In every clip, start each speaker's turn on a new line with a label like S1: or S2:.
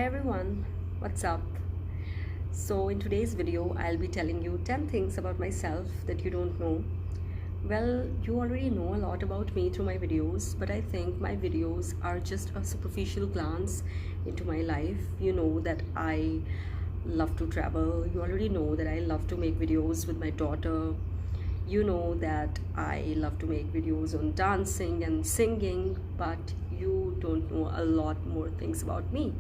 S1: everyone, what's up? So in today's video I'll be telling you 10 things about myself that you don't know. Well, you already know a lot about me through my videos, but I think my videos are just a superficial glance into my life. You know that I love to travel. You already know that I love to make videos with my daughter. You know that I love to make videos on dancing and singing, but you don't know a lot more things about me.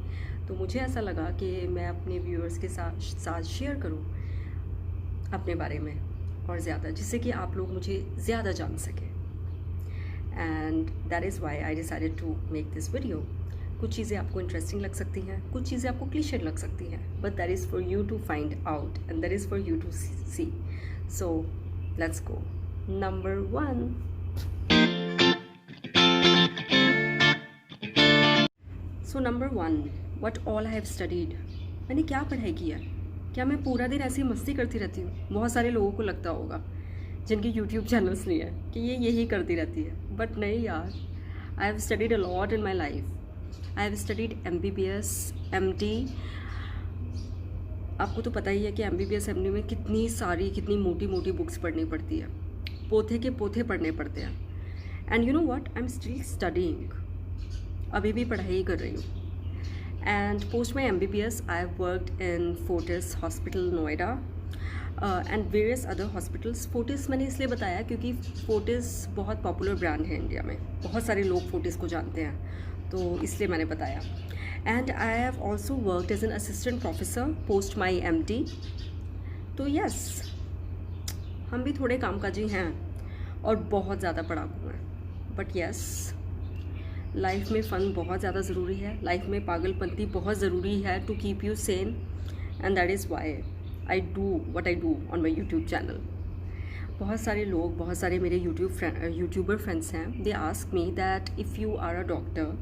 S1: तो मुझे ऐसा लगा कि मैं अपने viewers के साथ share करूं अपने बारे में और ज़्यादा, जिससे कि आप लोग मुझे ज़्यादा जान सकें. And that is why I decided to make this video. कुछ चीज़ें आपको इंटरेस्टिंग लग सकती हैं, कुछ चीज़ें आपको क्लीशे लग सकती हैं, but that is for you to find out and that is for you to see. So let's go. Number 1. So number 1, what all I have studied. मैंने क्या पढ़ाई की है? क्या मैं पूरा दिन ऐसी मस्ती करती रहती हूँ? बहुत सारे लोगों को लगता होगा जिनके यूट्यूब चैनल्स नहीं है कि ये यही करती रहती है, बट नहीं यार. आई have studied a lot in my life. I have studied MBBS, MD. आपको तो पता ही है कि MBBS MD में कितनी मोटी मोटी बुक्स पढ़नी पड़ती है, पोथे के पोथे पढ़ने पड़ते हैं. And you know what, I am still studying. अभी भी पढ़ाई ही कर रही हूँ. And post my MBBS, I have worked in Fortis Hospital, Noida, and various other hospitals. Fortis मैंने इसलिए बताया क्योंकि Fortis बहुत पॉपुलर ब्रांड है इंडिया में. बहुत सारे लोग Fortis को जानते हैं, तो इसलिए मैंने बताया. And I have also worked as an assistant professor post my MD. तो yes, हम भी थोड़े कामकाजी हैं और बहुत ज़्यादा पढ़ाकू हैं. बट yes, लाइफ में फ़न बहुत ज़्यादा ज़रूरी है. लाइफ में पागलपंती बहुत ज़रूरी है to keep you sane, and that is why I do what I do on my YouTube channel. बहुत सारे लोग, बहुत सारे मेरे यूट्यूबर फ्रेंड्स हैं. They ask me that if you are a doctor,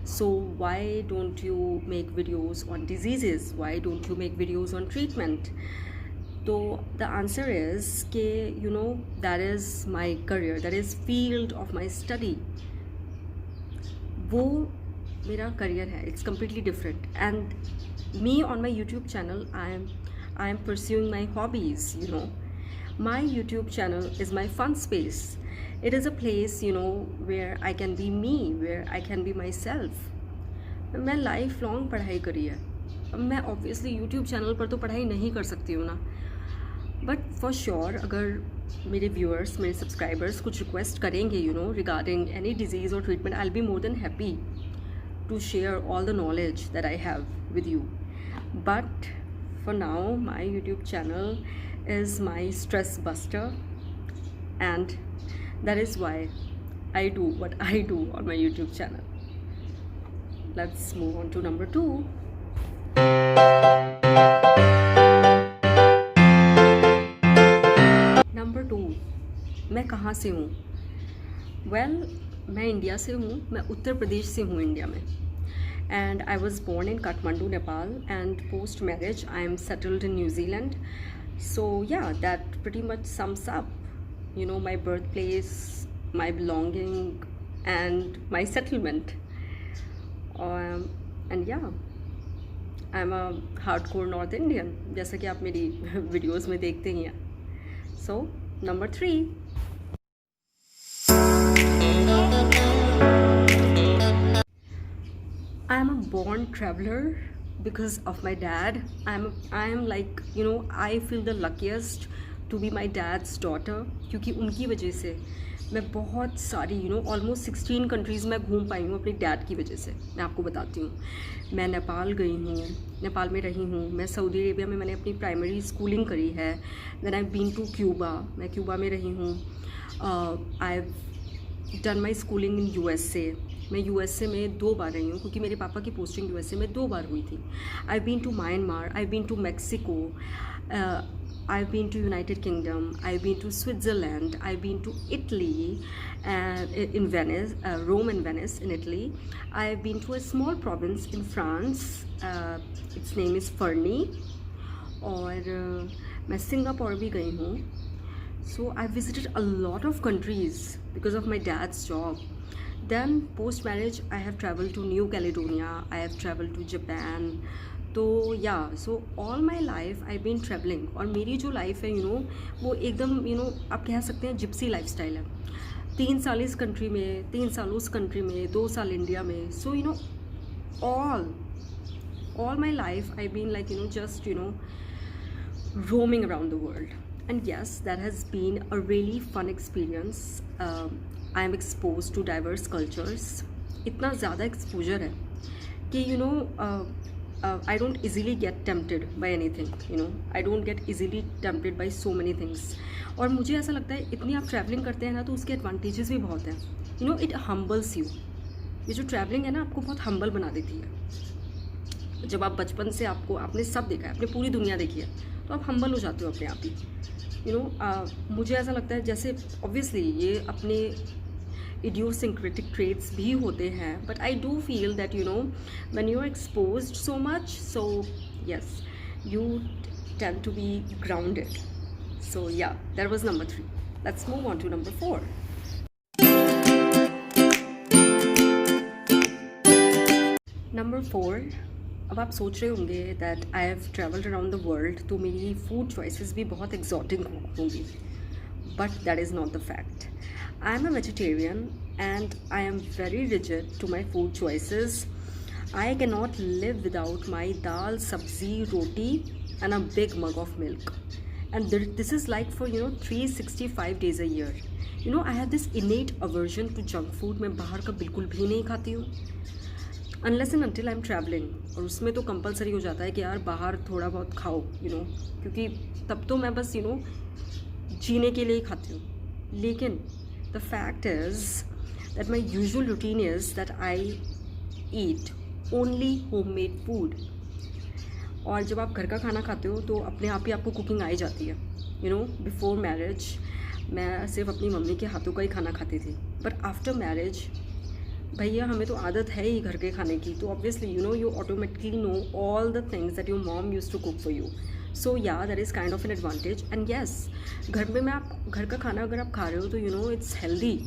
S1: so why don't you make videos on diseases, why don't you make videos on treatment. तो the answer is के you know that is my career, that is field of my study. वो मेरा career है. It's completely different. And me on my YouTube channel I am pursuing my hobbies. You know, my YouTube channel is my fun space. It is a place you know where I can be me, where I can be myself. मैं life long पढ़ाई करी है. अब मैं obviously YouTube channel पर तो पढ़ाई नहीं कर सकती हूँ ना, बट फॉर श्योर अगर मेरे व्यूअर्स, मेरे सब्सक्राइबर्स कुछ रिक्वेस्ट करेंगे you know regarding any disease और treatment, I will be more than happy to share all the knowledge that I have with you. But for now my YouTube channel is my stress buster, and that is why I do what I do on my YouTube channel. Let's move on to number 2. Number 2, मैं कहाँ से हूँ? Well, मैं India से हूँ. मैं उत्तर प्रदेश से हूँ इंडिया में. And I was born in Kathmandu, Nepal, and post marriage I am settled in New Zealand. So yeah, that pretty much sums up you know my birth place, my belonging and my settlement. And yeah, I am a hardcore north Indian, जैसा कि आप मेरी videos में देखते ही हैं. So, number 3. I am a born traveler because of my dad. I am like, you know, I feel the luckiest to be my dad's daughter, क्योंकि उनकी वजह से मैं बहुत सारी ऑलमोस्ट 16 कंट्रीज़ में घूम पाई हूँ अपने डैड की वजह से. मैं आपको बताती हूँ. मैं नेपाल गई हूँ, नेपाल में रही हूँ. मैं सऊदी अरेबिया में मैंने अपनी प्राइमरी स्कूलिंग करी है. Then I been to Cuba, मैं क्यूबा में रही हूँ. I have done my schooling in USA. मैं USA में 2 बार रही हूँ क्योंकि मेरे पापा की पोस्टिंग USA में 2 बार हुई थी. I been to Myanmar, I been to Mexico, I've been to United Kingdom, I've been to Switzerland, I've been to Italy, in Venice, Rome and Venice in Italy. I've been to a small province in France, its name is Ferney. और मैं Singapore भी गई हूँ. So I visited a lot of countries because of my dad's job. Then post marriage I have travel to New Caledonia, I have travel to Japan. तो yeah so all my life I been travelling. और मेरी जो life है वो एकदम आप कह सकते हैं जिप्सी लाइफ स्टाइल है. 3 साल इस कंट्री में, 3 साल उस कंट्री में, 2 साल इंडिया में. सो all my life I've been like just roaming around the world. And yes, that has been a really fun experience. I am exposed to diverse cultures. इतना ज़्यादा exposure है कि I don't easily get tempted by anything. I don't get easily tempted by so many things. और मुझे ऐसा लगता है इतनी आप ट्रैवलिंग करते हैं ना तो उसके एडवांटेजेस भी बहुत हैं. It हम्बल्स you. ये जो ट्रैवलिंग है ना आपको बहुत हम्बल बना देती है. जब आप बचपन से आपने सब देखा है, आपने पूरी दुनिया देखी है, तो आप हम्बल हो जाते हो अपने आप ही. मुझे ऐसा लगता है जैसे ऑब्वियसली ये अपने इडियोसिंक्रेटिक ट्रेट्स भी होते हैं, but I do feel that when you are exposed so much, so yes you tend to be grounded. So yeah that was number 3. Let's move on to number 4. Number 4. अब आप सोच रहे होंगे that I have travelled around the world, तो मेरी food choices भी बहुत exotic होंगी. But that is not the fact. I am a vegetarian and I am very rigid to my food choices. I can not live without my dal, sabzi, roti and a big mug of milk. And this is like for 365 days a year. I have this innate aversion to junk food. मैं बाहर का बिल्कुल भी नहीं खाती हूँ unless and until I'm traveling. और उसमें तो कंपलसरी हो जाता है कि यार बाहर थोड़ा बहुत खाओ क्योंकि तब तो मैं बस जीने के लिए ही खाती हूँ. लेकिन the fact is that my usual routine is that I eat only homemade food. और जब आप घर का खाना खाते हो तो अपने आप ही आपको कुकिंग आ ही जाती है. बिफोर मैरिज मैं सिर्फ अपनी मम्मी के हाथों का ही खाना खाती थी, बट आफ्टर मैरिज भैया हमें तो आदत है ही घर के खाने की. तो obviously you automatically know all the things that your mom use to cook for you. So yeah that is kind of an advantage. And yes, घर में आप घर का खाना अगर आप खा रहे हो तो इट्स हेल्दी,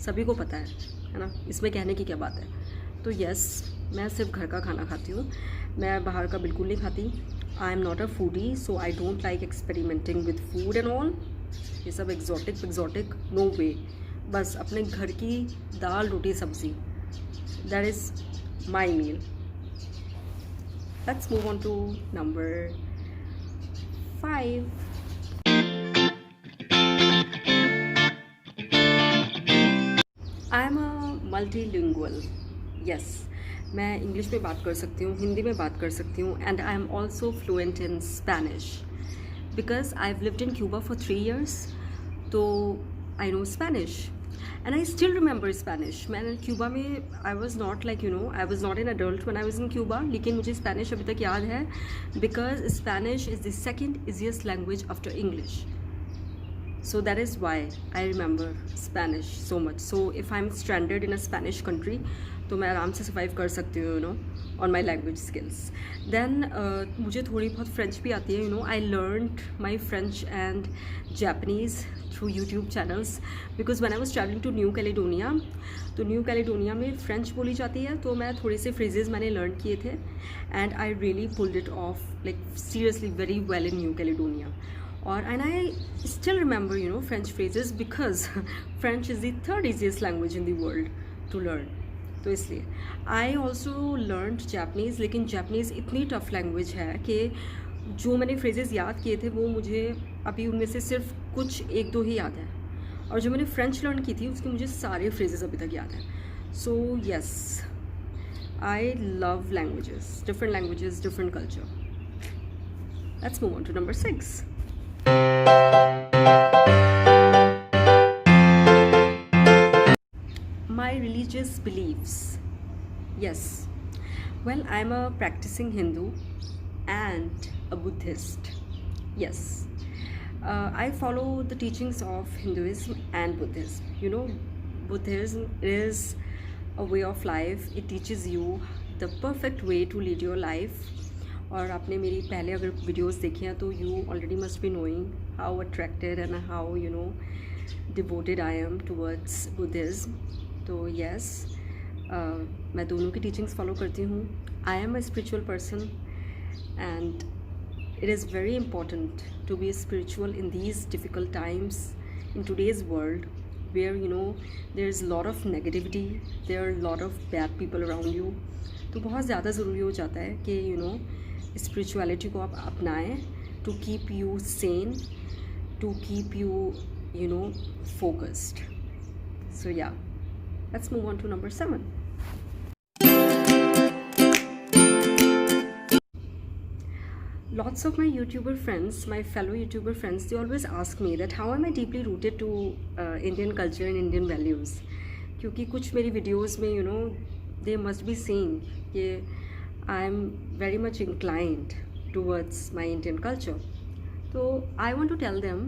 S1: सभी को पता है ना, इसमें कहने की क्या बात है. तो येस, मैं सिर्फ घर का खाना खाती हूँ, मैं बाहर का बिल्कुल नहीं खाती. I am not a foodie, so I don't like experimenting with food and all. ये सब एग्जॉटिक नो वे. बस अपने घर की dal, roti, sabzi, that is my meal. Let's move on to number 5. I am a multilingual. Yes, मैं इंग्लिश में बात कर सकती हूँ, हिंदी में बात कर सकती हूँ, and I am also fluent in Spanish because I have lived in Cuba for 3 years. तो I know Spanish and I still remember Spanish. मैंने क्यूबा में I was not like I was not an adult when I was in Cuba, लेकिन मुझे Spanish अभी तक याद है because Spanish is the second easiest language after English. So that is why I remember Spanish so much. So if I'm stranded in a Spanish country, तो मैं आराम से सर्वाइव कर सकती हूँ on my language skills. Then मुझे थोड़ी बहुत फ्रेंच भी आती है. I learned my French and Japanese through YouTube channels because when I was traveling to New Caledonia, तो न्यू कैलिडोनिया में फ्रेंच बोली जाती है, तो मैं थोड़े से फ्रेजेस मैंने लर्न किए थे and I really pulled it off like seriously very well in New Caledonia. और and I still remember French phrases because French is the 3rd easiest language in the world to learn. तो इसलिए I also learn Japanese, लेकिन Japanese इतनी tough language है कि जो मैंने phrases याद किए थे वो मुझे अभी उनमें से सिर्फ कुछ 1-2 ही याद है, और जो मैंने फ्रेंच लर्न की थी उसके मुझे सारे फ्रेजेस अभी तक याद हैं. So yes, I love languages, different languages, different culture. Let's move on to number 6. My religious beliefs. Yes. Well, I'm a practicing Hindu and a Buddhist. Yes. I follow the teachings of Hinduism and Buddhism. Buddhism is a way of life. It teaches you the perfect way to lead your life. और आपने मेरी पहले अगर videos देखी हैं तो you already must be knowing how attracted and how devoted I am towards Buddhism. तो yes, मैं दोनों की टीचिंग्स फॉलो करती हूँ. I am a spiritual person and it is very important to be spiritual in these difficult times in today's world where there is a lot of negativity, there are a lot of bad people around you. तो बहुत ज़्यादा ज़रूरी हो जाता है कि spirituality को आप अपनाएं to keep you sane, to keep you focused. So yeah, let's move on to number 7. Lots of my YouTuber friends, my fellow YouTuber friends, they always ask me that how am I deeply rooted to Indian culture and Indian values. क्योंकि कुछ मेरी videos में they must be seeing कि I am very much inclined towards my Indian culture. तो I want to tell them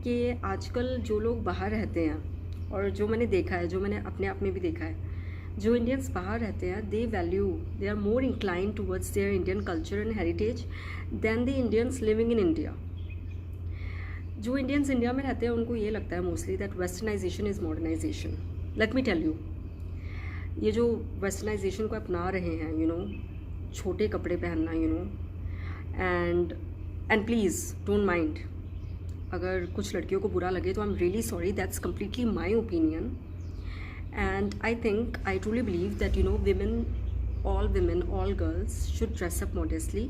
S1: कि आजकल जो लोग बाहर रहते हैं और जो मैंने देखा है, जो मैंने अपने आप में भी देखा है, जो इंडियंस बाहर रहते हैं they are more inclined towards their Indian culture and heritage then the Indians living in India. जो इंडियंस इंडिया में रहते हैं उनको ये लगता है mostly that westernisation is modernisation. Let me tell you, ये जो वेस्टर्नाइजेशन को अपना रहे हैं छोटे कपड़े पहनना एंड प्लीज़ डोंट माइंड, अगर कुछ लड़कियों को बुरा लगे तो I am really sorry, that's completely my opinion. And I think, I truly believe that women, all girls should dress up modestly.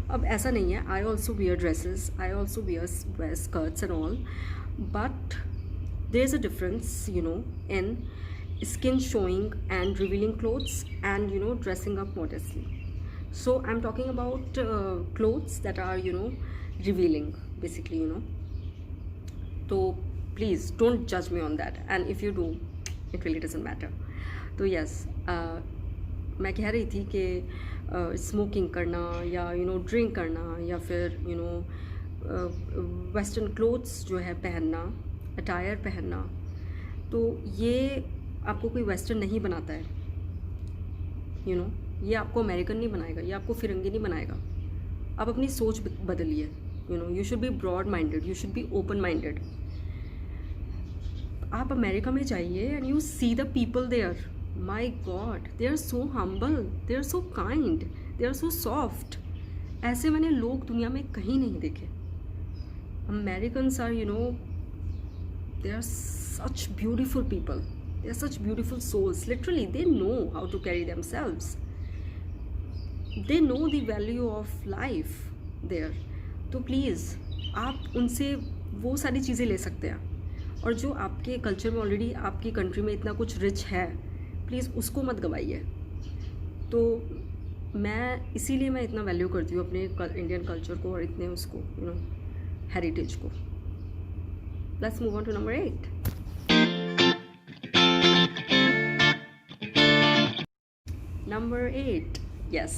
S1: अब ऐसा नहीं है, I also wear dresses, I also wear skirts and all, but there's a difference in skin showing and revealing clothes and dressing up modestly. So I'm talking about clothes that are revealing basically. So please don't judge me on that, and if you do, it really doesn't matter. तो yes, मैं कह रही थी कि smoking करना या drink करना या फिर वेस्टर्न क्लोथ्स जो है पहनना, अटायर पहनना, तो ये आपको कोई वेस्टर्न नहीं बनाता है. ये आपको अमेरिकन नहीं बनाएगा, ये आपको फिरंगी नहीं बनाएगा. आप अपनी सोच बदलिए. You should be broad minded, you should be open minded. आप अमेरिका में जाइए and you see the people there, my god, they are so humble, they are so kind, they are so soft. ऐसे मैंने लोग दुनिया में कहीं नहीं देखे. Americans are they are such beautiful people, they are such beautiful souls. Literally they know how to carry themselves, they know the value of life there. तो please आप उनसे वो सारी चीज़ें ले सकते हैं. और जो आपके कल्चर में ऑलरेडी आपकी कंट्री में इतना कुछ रिच है, प्लीज़ उसको मत गवाइए. तो मैं इसीलिए मैं इतना वैल्यू करती हूँ अपने इंडियन कल्चर को और इतने उसको हेरिटेज को. Let's move on to number 8. Number 8, yes,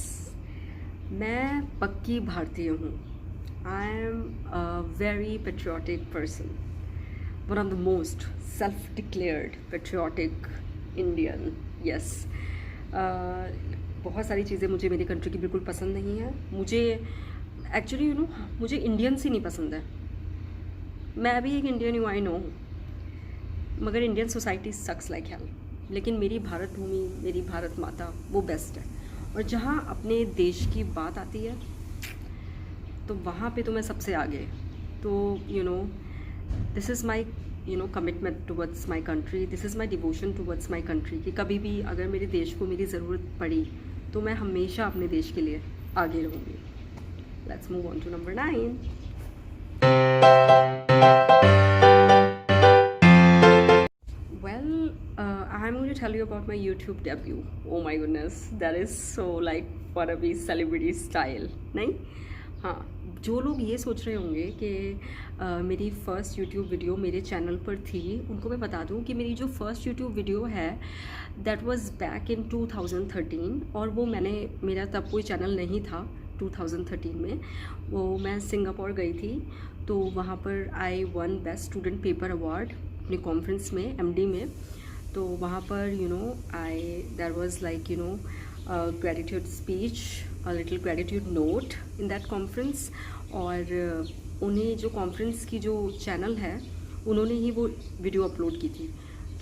S1: मैं पक्की भारतीय हूँ. I am a very patriotic person, one of the most self-declared patriotic Indian. Yes. बहुत सारी चीज़ें मुझे मेरी कंट्री की बिल्कुल पसंद नहीं है. मुझे एक्चुअली मुझे इंडियंस ही नहीं पसंद है. मैं भी एक इंडियन हूँ, आई नो, मगर इंडियन सोसाइटी सक्स लाइक हेल. लेकिन मेरी भारत भूमि, मेरी भारत माता वो बेस्ट है. और जहाँ अपने देश की बात आती है तो वहाँ पे तो मैं सबसे आगे. तो this is my commitment towards my country, this is my devotion towards my country कि कभी भी अगर मेरे देश को मेरी ज़रूरत पड़ी तो मैं हमेशा अपने देश के लिए आगे रहूँगी. Let's move on to number 9. Well, I'm going to tell you about my YouTube debut. Oh my goodness, that is so like wannabe celebrity style. नहीं, हाँ, जो लोग ये सोच रहे होंगे कि मेरी फ़र्स्ट यूट्यूब वीडियो मेरे चैनल पर थी, उनको मैं बता दूं कि मेरी जो फ़र्स्ट यूट्यूब वीडियो है दैट वाज बैक इन 2013. और वो मेरा तब कोई चैनल नहीं था 2013 में. वो मैं सिंगापुर गई थी, तो वहाँ पर I won best student paper award अपनी कॉन्फ्रेंस में, MD में. तो वहाँ पर there was like gratitude speech, a little gratitude note in that conference. और उन्हें जो कॉन्फ्रेंस की जो चैनल है उन्होंने ही वो वीडियो अपलोड की थी.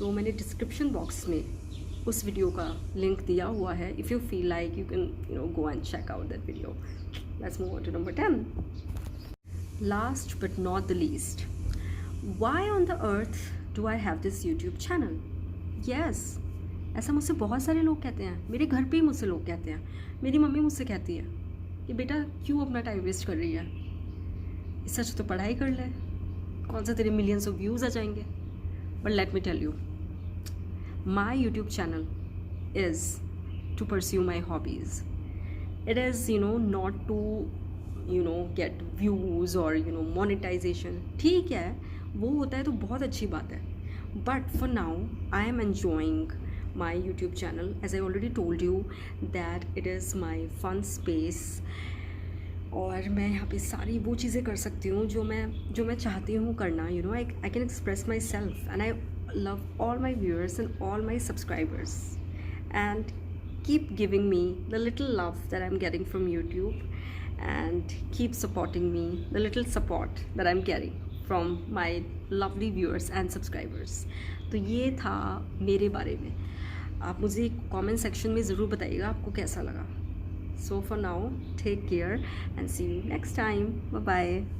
S1: तो मैंने डिस्क्रिप्शन बॉक्स में उस वीडियो का लिंक दिया हुआ है. If you feel like you can go and check out that video. Let's move on to number 10. Last but not the least, why on the earth do I have this YouTube channel? Yes, ऐसा मुझसे बहुत सारे लोग कहते हैं. मेरे घर पे ही मुझसे लोग कहते हैं. मेरी मम्मी मुझसे कहती है कि बेटा क्यों अपना टाइम वेस्ट कर रही है, इससे अच्छा तो पढ़ाई कर ले, कौन सा तेरे मिलियंस ऑफ व्यूज़ आ जाएंगे. But let me tell you, my YouTube channel is to pursue my hobbies. It is not to get views or monetization. ठीक है, वो होता है तो बहुत अच्छी बात है. But for now I am enjoying my YouTube channel, as I already told you that it is my fun space. और मैं यहाँ पे सारी वो चीज़ें कर सकती हूँ जो मैं चाहती हूँ करना. I can express myself and I love all my viewers and all my subscribers and keep giving me the little love that I'm getting from YouTube and keep supporting me, the little support that I'm getting from my lovely viewers and subscribers. तो ये था मेरे बारे में. आप मुझे comment section में ज़रूर बताइएगा आपको कैसा लगा. So for now, take care and see you next time. Bye bye.